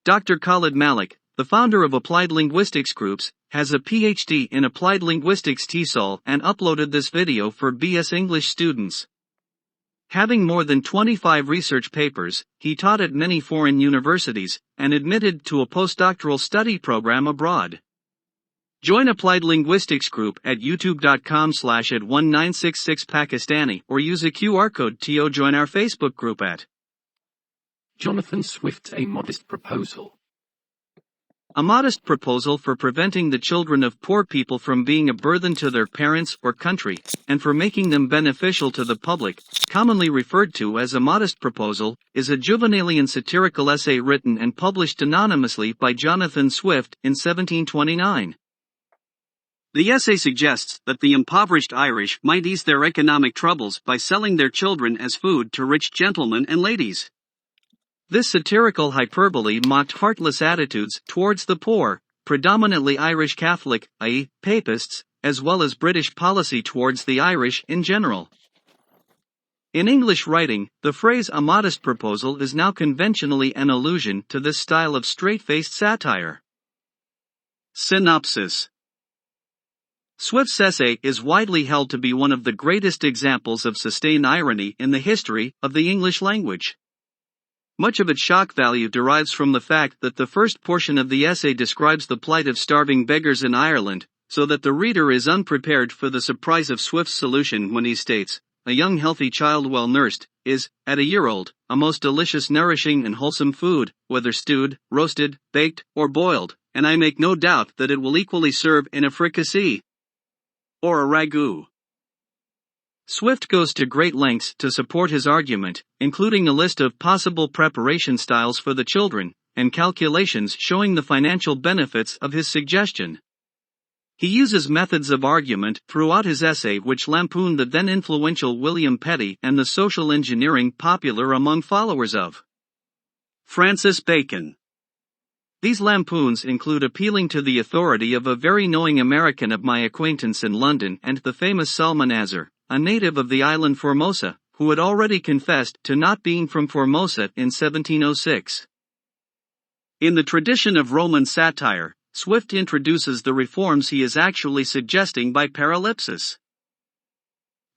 Dr. KHALID MALIK, the founder of Applied Linguistics Groups, has a PhD in Applied Linguistics TESOL and uploaded this video for BS English students. Having more than 25 research papers, he taught at many foreign universities, and admitted to a postdoctoral study program abroad. Join Applied Linguistics Group at youtube.com/@1966Pakistani or use a QR code to join our Facebook group at Jonathan Swift's A Modest Proposal. A modest proposal for preventing the children of poor people from being a burden to their parents or country, and for making them beneficial to the public, commonly referred to as a modest proposal, is a Juvenalian satirical essay written and published anonymously by Jonathan Swift in 1729. The essay suggests that the impoverished Irish might ease their economic troubles by selling their children as food to rich gentlemen and ladies. This satirical hyperbole mocked heartless attitudes towards the poor, predominantly Irish Catholic, i.e., Papists, as well as British policy towards the Irish in general. In English writing, the phrase "a modest proposal" is now conventionally an allusion to this style of straight-faced satire. Synopsis. Swift's essay is widely held to be one of the greatest examples of sustained irony in the history of the English language. Much of its shock value derives from the fact that the first portion of the essay describes the plight of starving beggars in Ireland, so that the reader is unprepared for the surprise of Swift's solution when he states, "A young healthy child well nursed, is, at a year old, a most delicious nourishing and wholesome food, whether stewed, roasted, baked, or boiled, and I make no doubt that it will equally serve in a fricassee or a ragout." Swift goes to great lengths to support his argument, including a list of possible preparation styles for the children, and calculations showing the financial benefits of his suggestion. He uses methods of argument throughout his essay which lampoon the then influential William Petty and the social engineering popular among followers of Francis Bacon. These lampoons include appealing to the authority of a very knowing American of my acquaintance in London and the famous Salmanazar, a native of the island Formosa, who had already confessed to not being from Formosa in 1706. In the tradition of Roman satire, Swift introduces the reforms he is actually suggesting by parallipsis.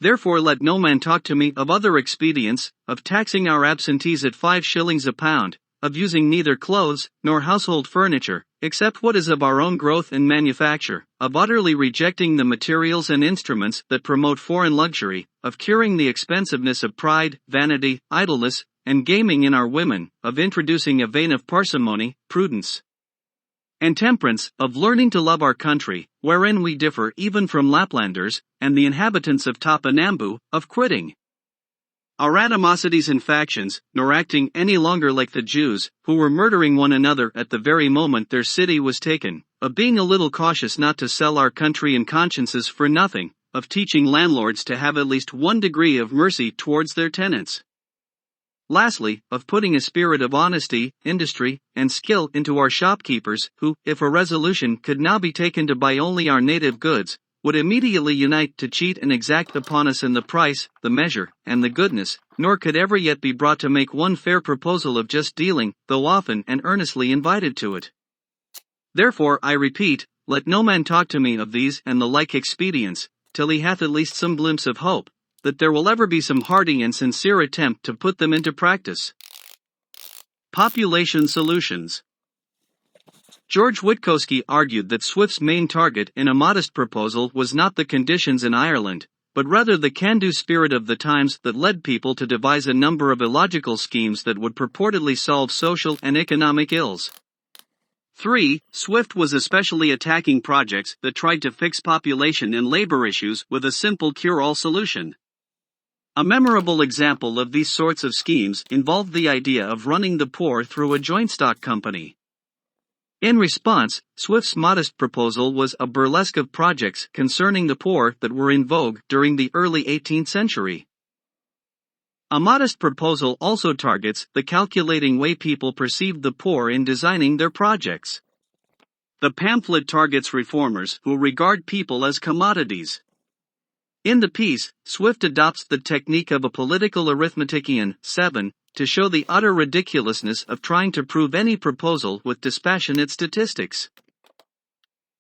Therefore let no man talk to me of other expedients, of taxing our absentees at 5 shillings a pound, of using neither clothes nor household furniture, except what is of our own growth and manufacture, of utterly rejecting the materials and instruments that promote foreign luxury, of curing the expensiveness of pride, vanity, idleness, and gaming in our women, of introducing a vein of parsimony, prudence, and temperance, of learning to love our country, wherein we differ even from Laplanders, and the inhabitants of Tapanambu, of quitting our animosities and factions, nor acting any longer like the Jews, who were murdering one another at the very moment their city was taken, of being a little cautious not to sell our country and consciences for nothing, of teaching landlords to have at least one degree of mercy towards their tenants. Lastly, of putting a spirit of honesty, industry, and skill into our shopkeepers, who, if a resolution could now be taken to buy only our native goods, would immediately unite to cheat and exact upon us in the price, the measure, and the goodness, nor could ever yet be brought to make one fair proposal of just dealing, though often and earnestly invited to it. Therefore, I repeat, let no man talk to me of these and the like expedients, till he hath at least some glimpse of hope, that there will ever be some hearty and sincere attempt to put them into practice. Population solutions. George Witkowski argued that Swift's main target in A Modest Proposal was not the conditions in Ireland, but rather the can-do spirit of the times that led people to devise a number of illogical schemes that would purportedly solve social and economic ills. 3. Swift was especially attacking projects that tried to fix population and labor issues with a simple cure-all solution. A memorable example of these sorts of schemes involved the idea of running the poor through a joint stock company. In response, Swift's modest proposal was a burlesque of projects concerning the poor that were in vogue during the early 18th century. A modest proposal also targets the calculating way people perceived the poor in designing their projects. The pamphlet targets reformers who regard people as commodities. In the piece, Swift adopts the technique of a political arithmetician. 7. to show the utter ridiculousness of trying to prove any proposal with dispassionate statistics.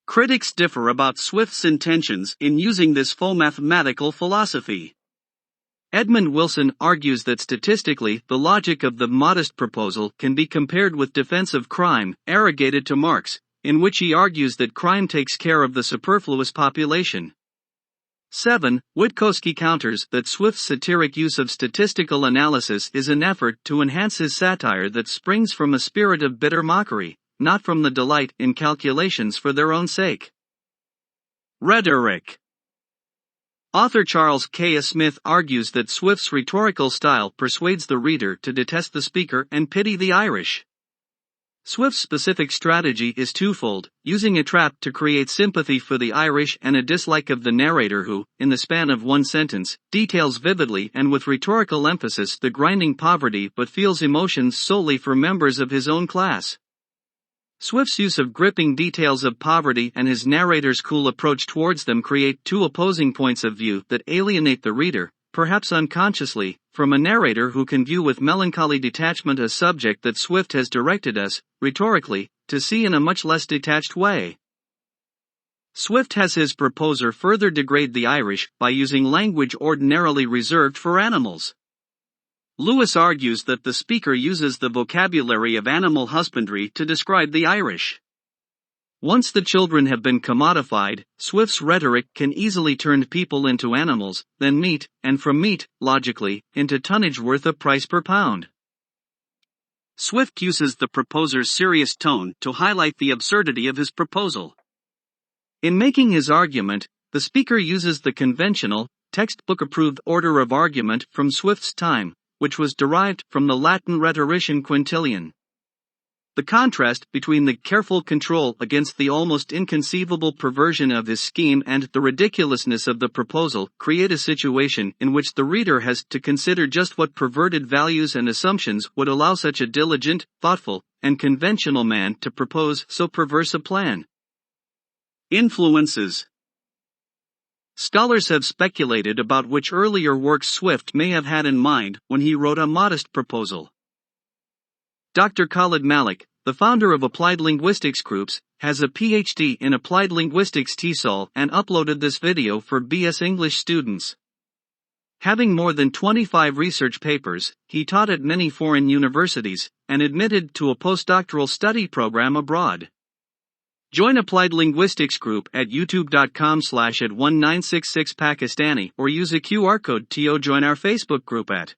Critics differ about Swift's intentions in using this faux mathematical philosophy. Edmund Wilson argues that statistically, the logic of the modest proposal can be compared with defense of crime, arrogated to Marx, in which he argues that crime takes care of the superfluous population. 7. Witkowski counters that Swift's satiric use of statistical analysis is an effort to enhance his satire that springs from a spirit of bitter mockery, not from the delight in calculations for their own sake. Rhetoric. Author Charles K. Smith argues that Swift's rhetorical style persuades the reader to detest the speaker and pity the Irish. Swift's specific strategy is twofold, using a trap to create sympathy for the Irish and a dislike of the narrator who, in the span of one sentence, details vividly and with rhetorical emphasis the grinding poverty but feels emotions solely for members of his own class. Swift's use of gripping details of poverty and his narrator's cool approach towards them create two opposing points of view that alienate the reader, perhaps unconsciously, from a narrator who can view with melancholy detachment a subject that Swift has directed us, rhetorically, to see in a much less detached way. Swift has his proposer further degrade the Irish by using language ordinarily reserved for animals. Lewis argues that the speaker uses the vocabulary of animal husbandry to describe the Irish. Once the children have been commodified, Swift's rhetoric can easily turn people into animals, then meat, and from meat, logically, into tonnage worth a price per pound. Swift uses the proposer's serious tone to highlight the absurdity of his proposal. In making his argument, the speaker uses the conventional, textbook-approved order of argument from Swift's time, which was derived from the Latin rhetorician Quintilian. The contrast between the careful control against the almost inconceivable perversion of his scheme and the ridiculousness of the proposal create a situation in which the reader has to consider just what perverted values and assumptions would allow such a diligent, thoughtful, and conventional man to propose so perverse a plan. Influences. Scholars have speculated about which earlier works Swift may have had in mind when he wrote A Modest Proposal. Dr. KHALID MALIK, the founder of Applied Linguistics Groups, has a PhD in Applied Linguistics TESOL and uploaded this video for BS English students. Having more than 25 research papers, he taught at many foreign universities, and admitted to a postdoctoral study program abroad. Join Applied Linguistics Group at youtube.com/@1966Pakistani or use a QR code to join our Facebook group at